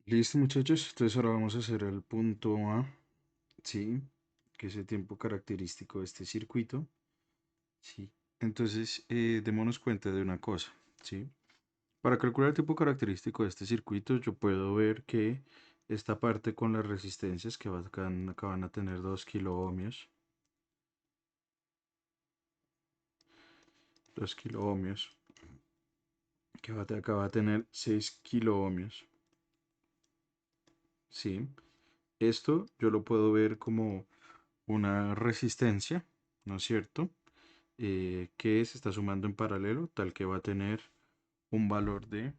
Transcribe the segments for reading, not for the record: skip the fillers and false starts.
Listo, muchachos. Entonces ahora vamos a hacer el punto A, ¿sí? Que es el tiempo característico de este circuito, ¿sí? Entonces, démonos cuenta de una cosa, ¿sí? Para calcular el tiempo característico de este circuito, yo puedo ver que esta parte con las resistencias que acá van a tener 2 kilo ohmios, 2 kilo ohmios, acá va a tener 6 kilo ohmios, ¿sí? Esto yo lo puedo ver como una resistencia, ¿no es cierto? Que se está sumando en paralelo, tal que va a tener un valor de,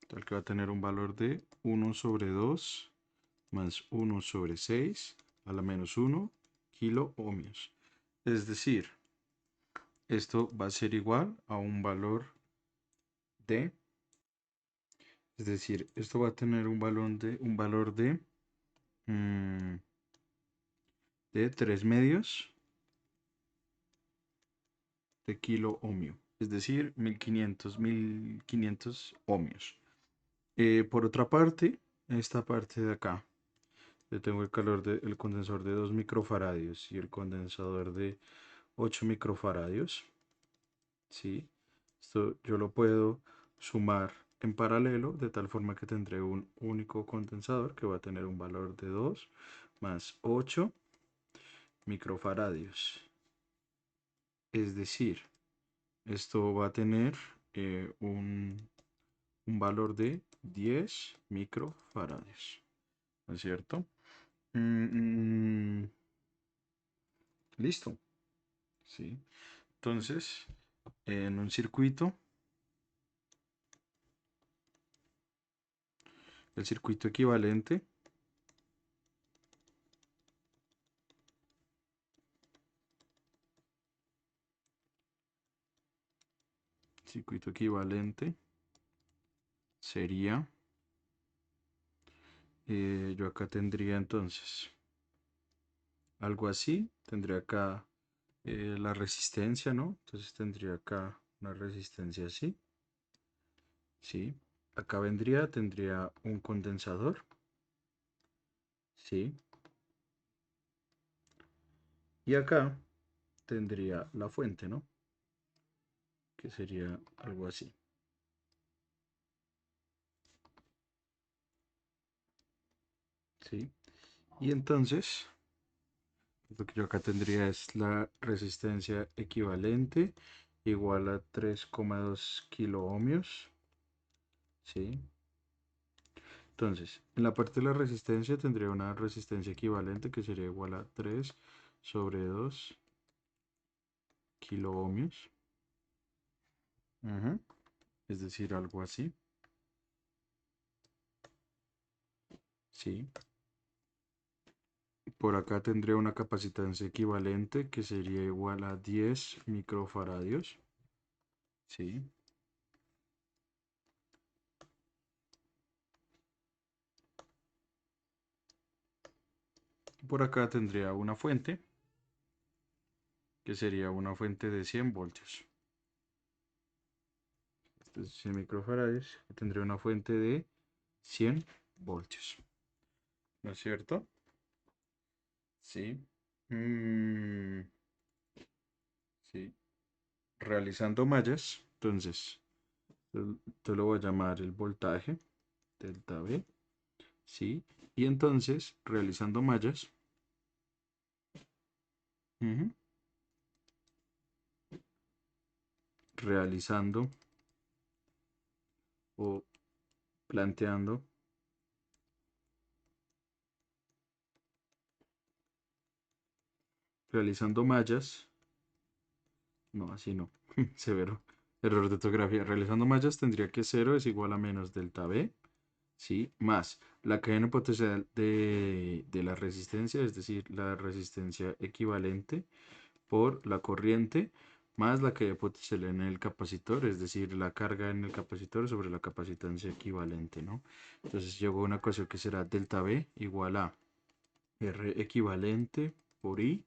tal que va a tener un valor de 1/2 más 1/6 a la menos 1 kilo ohmios. Es decir, esto va a ser igual a un valor de, es decir, esto va a tener mm, de 3 medios de kilo ohmio, es decir, 1500 ohmios. Por otra parte, esta parte de acá, yo tengo el condensador de 2 microfaradios y el condensador de 8 microfaradios, ¿sí? Esto yo lo puedo sumar en paralelo de tal forma que tendré un único condensador que va a tener un valor de 2 más 8 microfaradios. Es decir, esto va a tener un valor de 10 microfaradios, ¿no es cierto? Mm, listo, ¿sí? Entonces, en un el circuito equivalente sería, yo acá tendría entonces algo así, tendría acá la resistencia, ¿no? Entonces tendría acá una resistencia así, ¿sí? Acá tendría un condensador, ¿sí? Y acá tendría la fuente, ¿no? Que sería algo así, ¿sí? Y entonces, lo que yo acá tendría es la resistencia equivalente igual a 3,2 kilo ohmios, ¿sí? Entonces, en la parte de la resistencia tendría una resistencia equivalente que sería igual a 3/2 kilo ohmios, ujú, es decir, algo así, ¿sí? Por acá tendría una capacitancia equivalente que sería igual a 10 microfaradios, ¿sí? Por acá tendría una fuente que sería una fuente de 100 voltios. Este es 100 microfarads y tendría una fuente de 100 voltios. ¿No es cierto? Sí. Mm, sí. Realizando mallas, entonces, te lo voy a llamar el voltaje, delta V, ¿sí? Y entonces, realizando mallas, ujú, realizando o planteando, realizando mallas, no, así no, severo, error de ortografía, realizando mallas tendría que cero es igual a menos delta V, ¿sí? Más la cadena potencial de la resistencia, es decir, la resistencia equivalente por la corriente más la cadena potencial en el capacitor, es decir, la carga en el capacitor sobre la capacitancia equivalente, ¿no? Entonces llegó a una ecuación que será delta V igual a R equivalente por I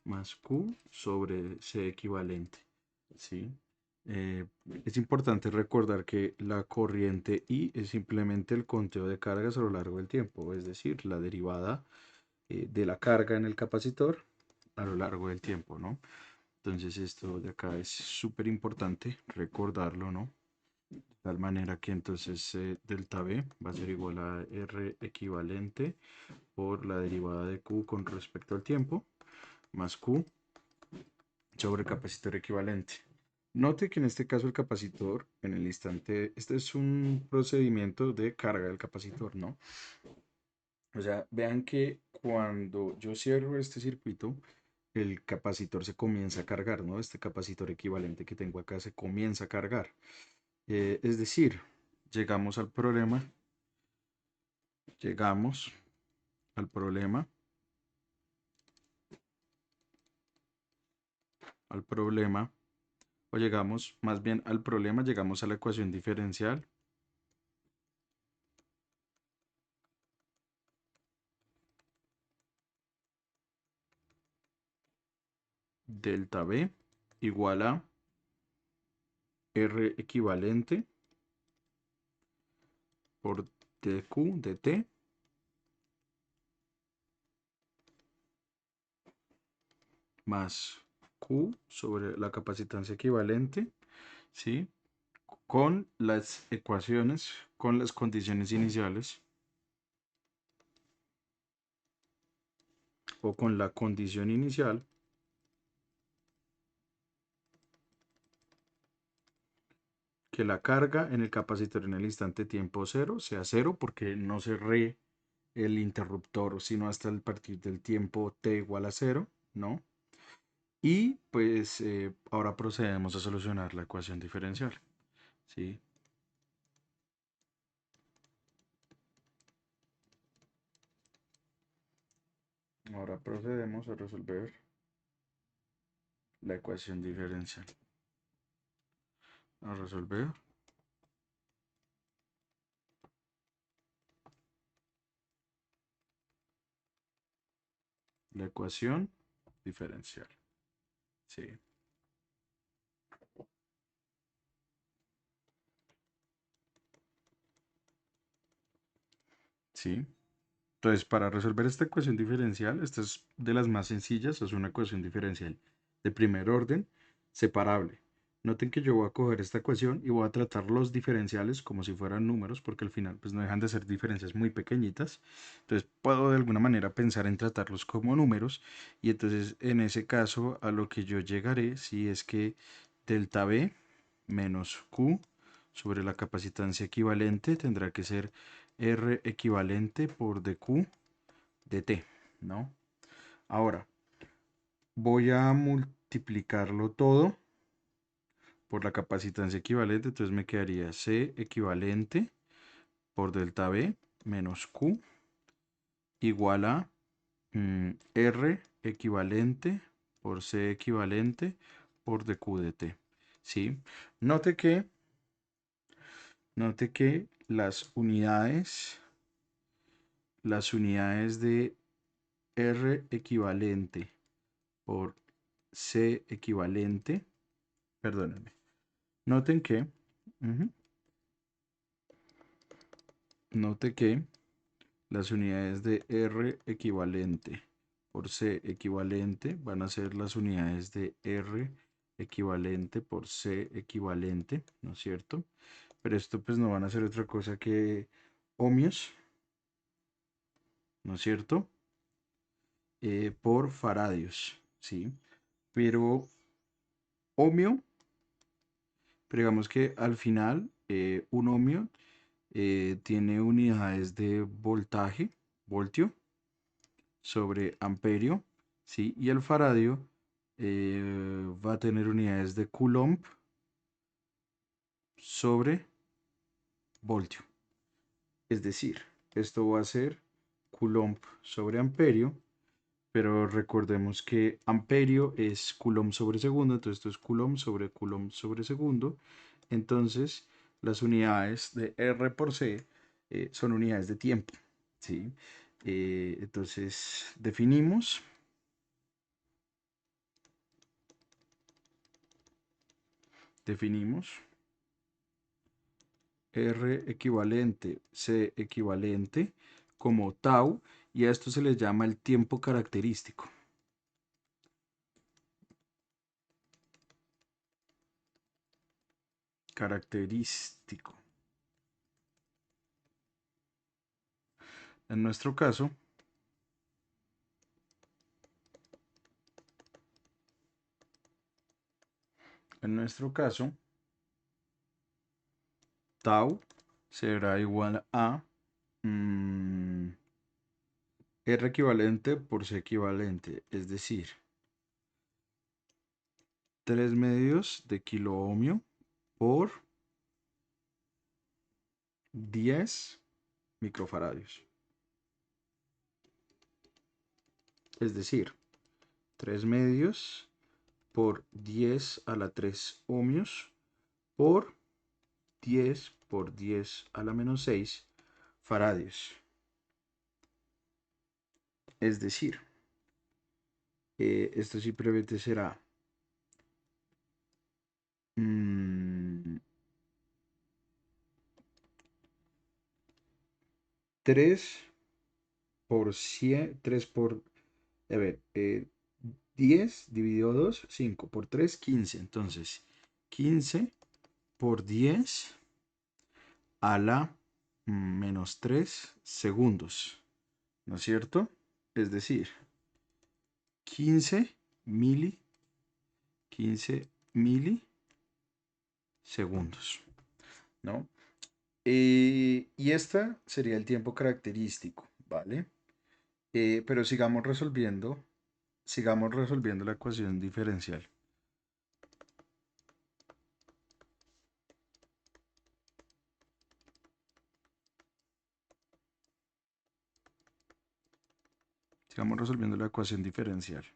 más Q sobre C equivalente, ¿sí? Eh, es importante recordar que la corriente I es simplemente el conteo de cargas a lo largo del tiempo, es decir, la derivada de la carga en el capacitor a lo largo del tiempo, ¿no? Entonces esto de acá es súper importante recordarlo, ¿no? De tal manera que entonces delta B va a ser igual a R equivalente por la derivada de Q con respecto al tiempo, más Q sobre capacitor equivalente. Note que en este caso el capacitor, en el instante, este es un procedimiento de carga del capacitor, ¿no? O sea, vean que cuando yo cierro este circuito, el capacitor se comienza a cargar, ¿no? Este capacitor equivalente que tengo acá se comienza a cargar. Es decir, llegamos al problema, llegamos al problema, al problema, o llegamos más bien al problema, llegamos a la ecuación diferencial delta B igual a R equivalente por dq dt más Q sobre la capacitancia equivalente, ¿sí? Con las ecuaciones, con las condiciones iniciales o con la condición inicial que la carga en el capacitor en el instante tiempo cero sea cero porque no cerré el interruptor sino hasta el partir del tiempo t igual a cero, ¿no? Y pues ahora procedemos a solucionar la ecuación diferencial, ¿sí? Ahora procedemos a resolver la ecuación diferencial. A resolver la ecuación diferencial, ¿sí? ¿Sí? Entonces, para resolver esta ecuación diferencial, esta es de las más sencillas, es una ecuación diferencial de primer orden, separable. Noten que yo voy a coger esta ecuación y voy a tratar los diferenciales como si fueran números, porque al final pues no dejan de ser diferencias muy pequeñitas. Entonces puedo de alguna manera pensar en tratarlos como números y entonces en ese caso a lo que yo llegaré si es que delta B menos Q sobre la capacitancia equivalente tendrá que ser R equivalente por dQ dt, ¿no? Ahora, voy a multiplicarlo todo por la capacitancia equivalente, entonces me quedaría C equivalente por delta B menos Q igual a R equivalente por C equivalente por dQ dt, ¿sí? Note que, note que las unidades de R equivalente por C equivalente, perdónenme, noten que, ujú, note que las unidades de R equivalente por C equivalente van a ser las unidades de R equivalente por C equivalente, ¿no es cierto? Pero esto pues no van a ser otra cosa que ohmios, ¿no es cierto? Por faradios, ¿sí? Pero ohmio, pero digamos que al final un ohmio tiene unidades de voltaje, voltio, sobre amperio, ¿sí? Y el faradio va a tener unidades de coulomb sobre voltio. Es decir, esto va a ser coulomb sobre amperio, pero recordemos que amperio es coulomb sobre segundo, entonces esto es coulomb sobre segundo. Entonces, las unidades de R por C son unidades de tiempo, ¿sí? Entonces, Definimos R equivalente, C equivalente como tau, y a esto se le llama el tiempo característico. Característico. En nuestro caso, tau será igual a R equivalente por C equivalente, es decir, 3 medios de kilo ohmio por 10 microfaradios. Es decir, 3 medios por 10 a la 3 ohmios por 10 a la menos 6 faradios. Es decir, esto simplemente será 3 por 100, 3 por, a ver, 10 dividido 2, 5 por 3, 15. Entonces, 15 por 10 a la menos 3 segundos, ¿no es cierto? Es decir, 15 mili, 15 milisegundos, ¿no? Y este sería el tiempo característico, ¿vale? Pero sigamos resolviendo la ecuación diferencial. Sigamos resolviendo la ecuación diferencial.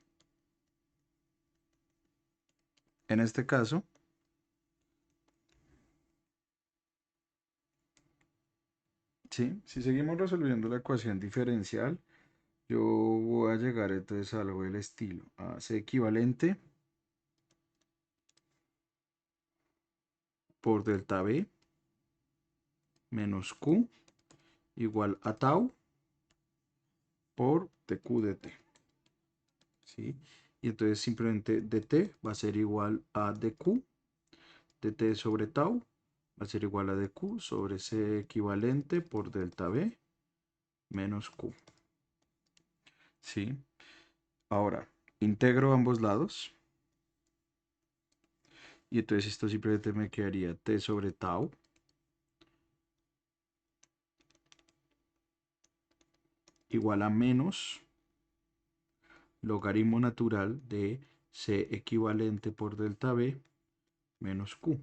En este caso, ¿sí? Si seguimos resolviendo la ecuación diferencial, yo voy a llegar entonces a algo del estilo. A C equivalente por delta B menos Q igual a tau por dq dt. ¿Sí? Y entonces simplemente dt va a ser igual a dq, dt sobre tau va a ser igual a dq sobre C equivalente por delta B menos Q. ¿Sí? Ahora, integro ambos lados. Y entonces esto simplemente me quedaría t sobre tau igual a menos logaritmo natural de C equivalente por delta B menos Q.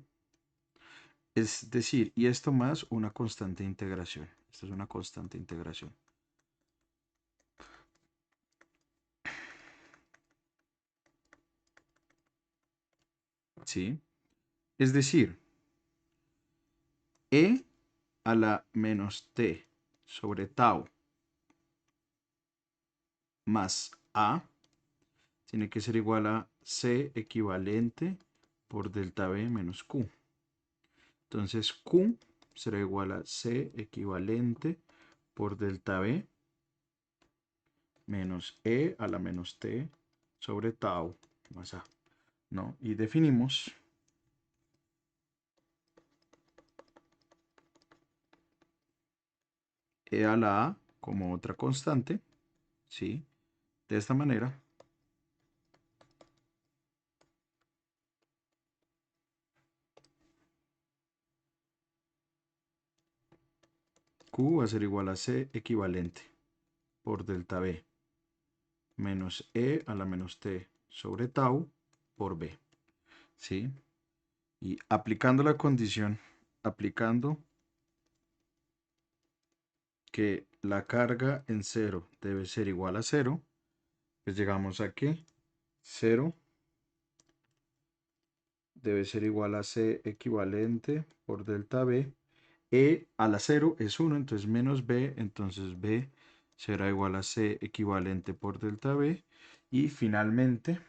Es decir, y esto más una constante de integración. Esto es una constante de integración. ¿Sí? Es decir, E a la menos T sobre tau más A tiene que ser igual a C equivalente por delta B menos Q. Entonces Q será igual a C equivalente por delta B menos E a la menos T sobre tau más A, ¿no? Y definimos E a la A como otra constante, ¿sí? De esta manera, Q va a ser igual a C equivalente por delta B menos E a la menos T sobre tau por B, ¿sí? Y aplicando la condición, aplicando que la carga en cero debe ser igual a cero, pues llegamos a que 0 debe ser igual a C equivalente por delta B. E a la 0 es 1, entonces menos B, entonces B será igual a C equivalente por delta B. Y finalmente,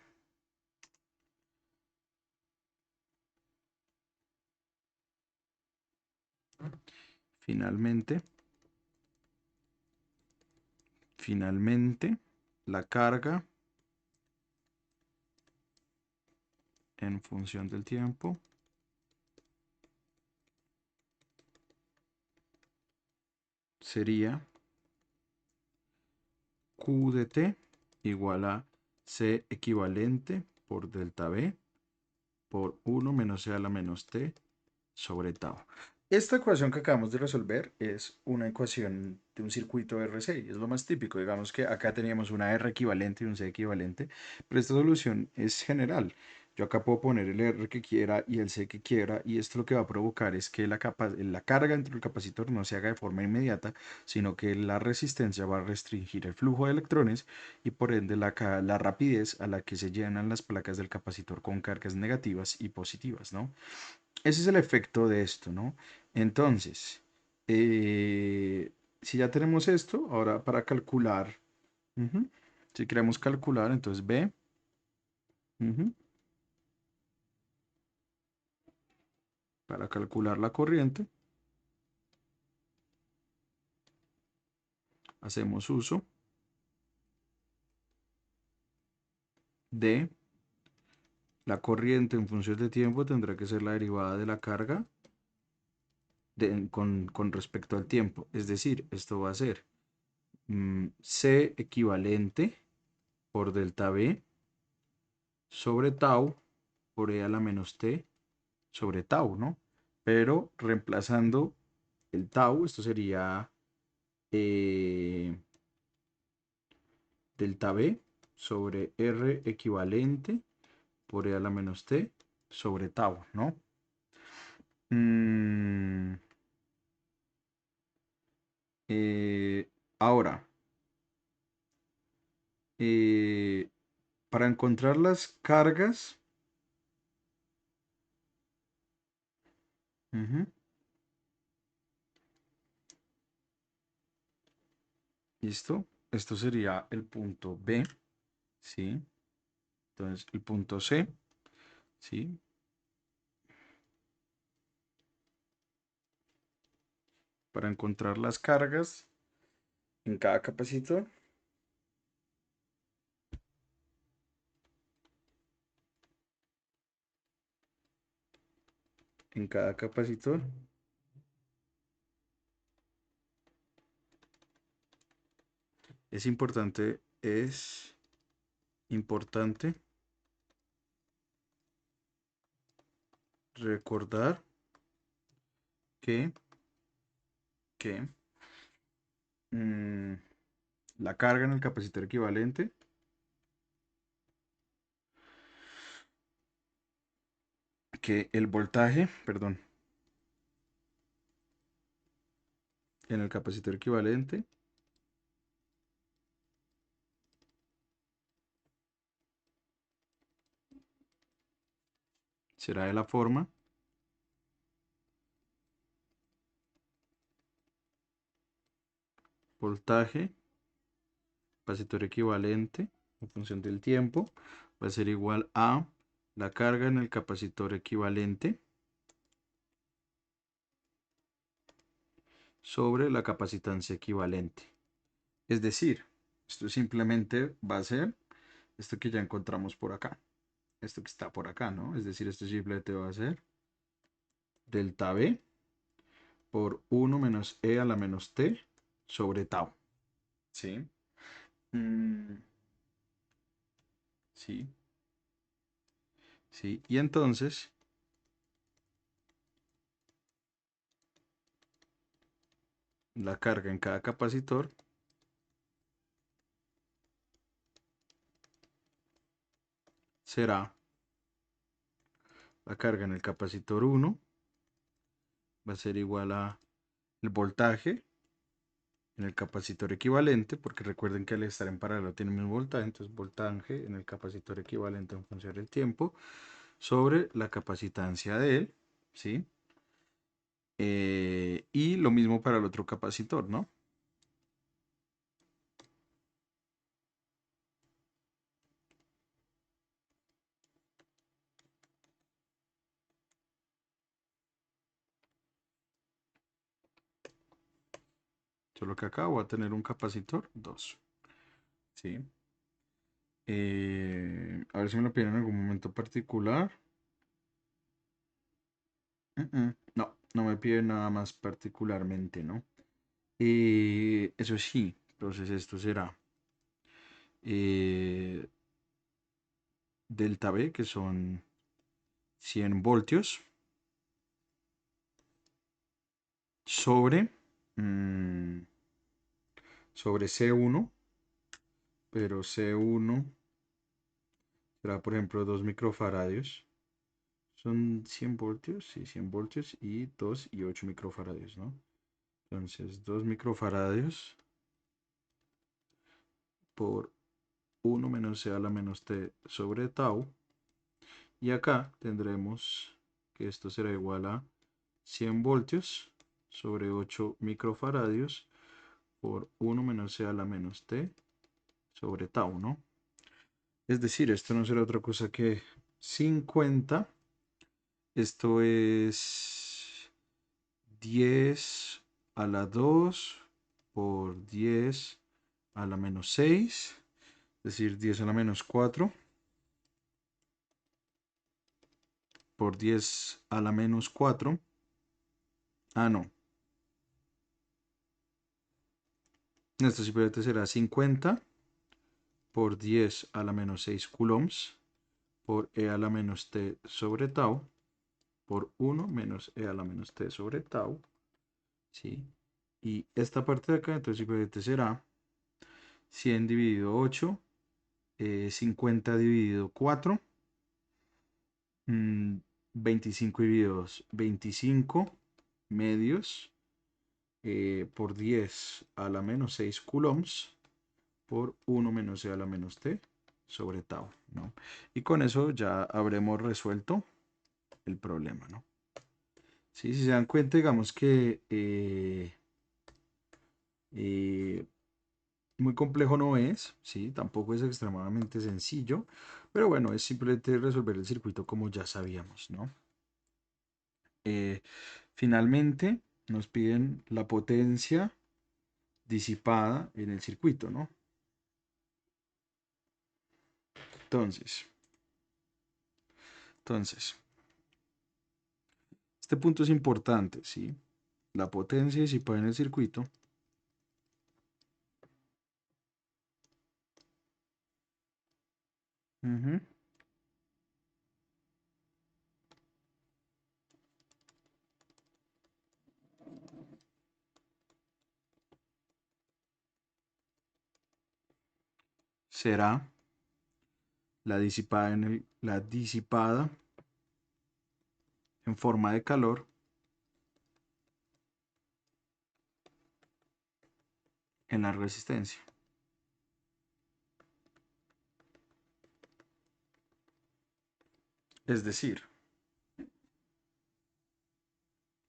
Finalmente, la carga en función del tiempo sería Q de t igual a C equivalente por delta B por 1 menos C a la menos t sobre tau. Esta ecuación que acabamos de resolver es una ecuación de un circuito RC y es lo más típico. Digamos que acá teníamos una R equivalente y un C equivalente, pero esta solución es general. Yo acá puedo poner el R que quiera y el C que quiera, y esto lo que va a provocar es que la carga dentro del capacitor no se haga de forma inmediata, sino que la resistencia va a restringir el flujo de electrones y por ende la rapidez a la que se llenan las placas del capacitor con cargas negativas y positivas, ¿no? Ese es el efecto de esto, ¿no? Entonces, si ya tenemos esto, ahora para calcular, ujú, si queremos calcular, entonces B, ujú, para calcular la corriente, hacemos uso de la corriente en función de tiempo, tendrá que ser la derivada de la carga con respecto al tiempo. Es decir, esto va a ser C equivalente por delta B sobre tau por E a la menos T sobre tau, ¿no? Pero reemplazando el tau, esto sería delta B sobre R equivalente por E a la menos T sobre tau, ¿no? Mm, eh, ahora, eh, para encontrar las cargas, ujú, ¿listo? Esto sería el punto B, ¿sí? Entonces, el punto C, ¿sí? Para encontrar las cargas en cada capacitor, en cada capacitor, es importante recordar que, que mm, la carga en el capacitor equivalente que el voltaje, perdón, en el capacitor equivalente será de la forma voltaje, capacitor equivalente en función del tiempo va a ser igual a la carga en el capacitor equivalente sobre la capacitancia equivalente. Es decir, esto simplemente va a ser esto que ya encontramos por acá, esto que está por acá, ¿no? Es decir, esto simplemente va a ser delta B por 1 menos E a la menos T sobre tau. ¿Sí? Mm, sí, sí. Y entonces, la carga en cada capacitor será la carga en el capacitor 1 va a ser igual a el voltaje en el capacitor equivalente, porque recuerden que al estar en paralelo tiene el mismo voltaje, entonces voltaje en el capacitor equivalente en función del tiempo sobre la capacitancia de él, ¿sí? Y lo mismo para el otro capacitor, ¿no? Solo que acá voy a tener un capacitor 2. ¿Sí? A ver si me lo piden en algún momento particular. No, no me piden nada más particularmente, ¿no? Eso sí, entonces esto será eh, delta V, que son 100 voltios, sobre, mm, sobre C1, pero C1 será, por ejemplo, 2 microfaradios. Son 100 voltios, sí, 100 voltios y 2 y 8 microfaradios, ¿no? Entonces, 2 microfaradios por 1 menos e a la menos t sobre tau. Y acá tendremos que esto será igual a 100 voltios sobre 8 microfaradios por 1 menos e a la menos t sobre tau, ¿no? Es decir, esto no será otra cosa que 50. Esto es 10 a la 2 por 10 a la menos 6, es decir, 10 a la menos 4 por 10 a la menos 4. Ah, no. Esto simplemente será 50 por 10 a la menos 6 coulombs por e a la menos t sobre tau por 1 menos e a la menos t sobre tau. ¿Sí? Y esta parte de acá, entonces simplemente será 100 dividido 8, 50 dividido 4, 25 dividido 2, 25 medios por 10 a la menos 6 coulombs por 1 menos e a la menos t sobre tau, ¿no? Y con eso ya habremos resuelto el problema, ¿no? Sí, si se dan cuenta, digamos que eh, muy complejo no es, ¿sí? Tampoco es extremadamente sencillo, pero bueno, es simplemente resolver el circuito como ya sabíamos, ¿no? Eh, Finalmente, nos piden la potencia disipada en el circuito, ¿no? Entonces, este punto es importante, ¿sí? La potencia disipada en el circuito ujú, será la disipada en forma de calor en la resistencia. Es decir,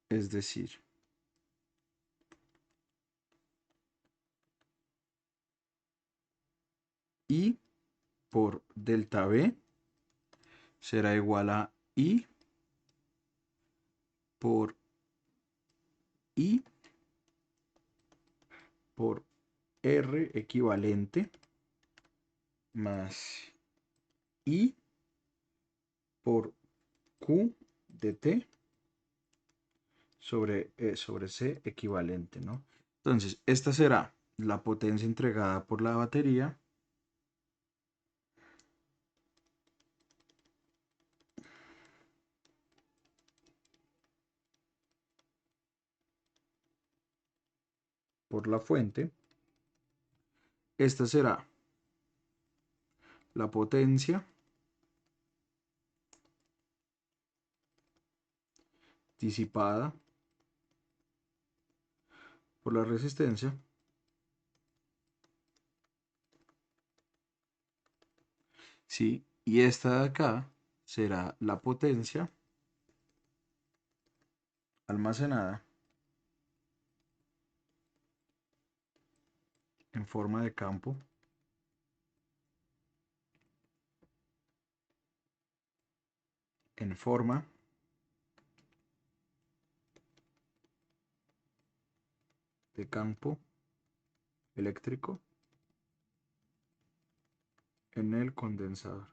es decir, I por delta V será igual a I por I por R equivalente más I por Q de T sobre C equivalente, ¿no? Entonces, esta será la potencia entregada por la batería por la fuente. Esta será la potencia disipada por la resistencia. ¿Sí? Y esta de acá será la potencia almacenada en forma de campo en forma de campo eléctrico en el condensador.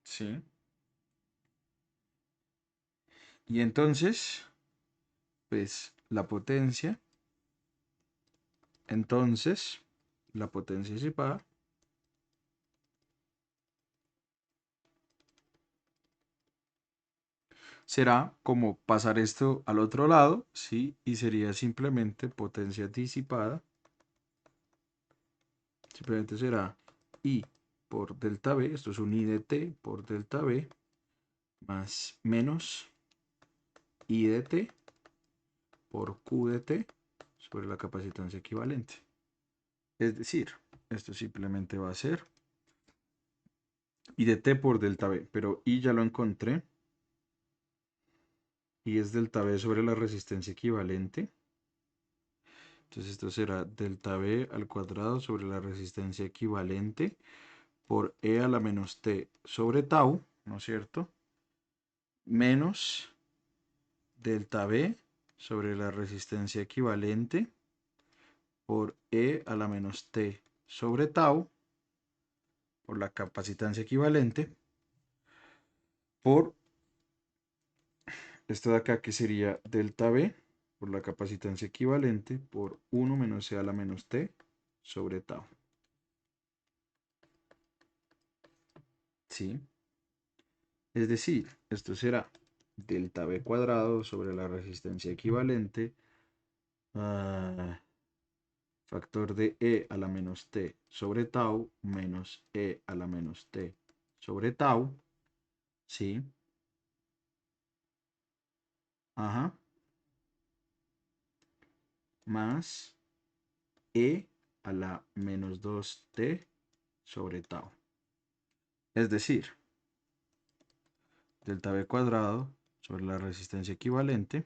¿Sí? Y entonces, pues la potencia disipada será como pasar esto al otro lado, ¿sí? Y sería simplemente potencia disipada. Simplemente será I por delta V, esto es un I de T por delta V, más menos I de T por Q de T sobre la capacitancia equivalente. Es decir, esto simplemente va a ser I de T por delta V, pero I ya lo encontré. Y es delta V sobre la resistencia equivalente. Entonces esto será delta V al cuadrado sobre la resistencia equivalente por E a la menos T sobre tau, ¿no es cierto? Menos delta V sobre la resistencia equivalente por E a la menos T sobre tau, por la capacitancia equivalente, por esto de acá que sería delta V por la capacitancia equivalente por 1 menos E a la menos T sobre tau. ¿Sí? Es decir, esto será delta V cuadrado sobre la resistencia equivalente, factor de E a la menos T sobre tau menos E a la menos T sobre tau, ¿sí? Ajá. Más E a la menos 2T sobre tau. Es decir, delta V cuadrado sobre la resistencia equivalente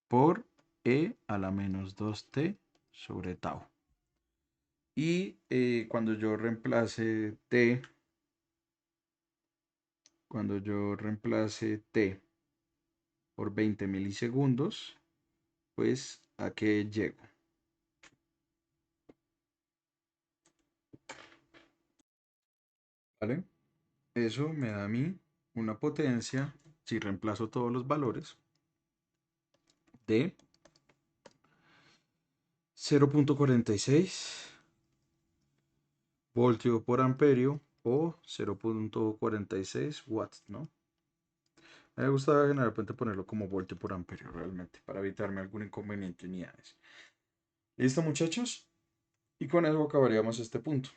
por E a la menos 2T sobre tau. Y cuando yo reemplace T por 20 milisegundos, pues ¿a qué llego? ¿Vale? Eso me da a mí una potencia, si reemplazo todos los valores, de 0.46 voltio por amperio o 0.46 watts, ¿no? Me gusta generalmente ponerlo como voltio por amperio realmente, para evitarme algún inconveniente en unidades. ¿Listo, muchachos? Y con eso acabaríamos este punto.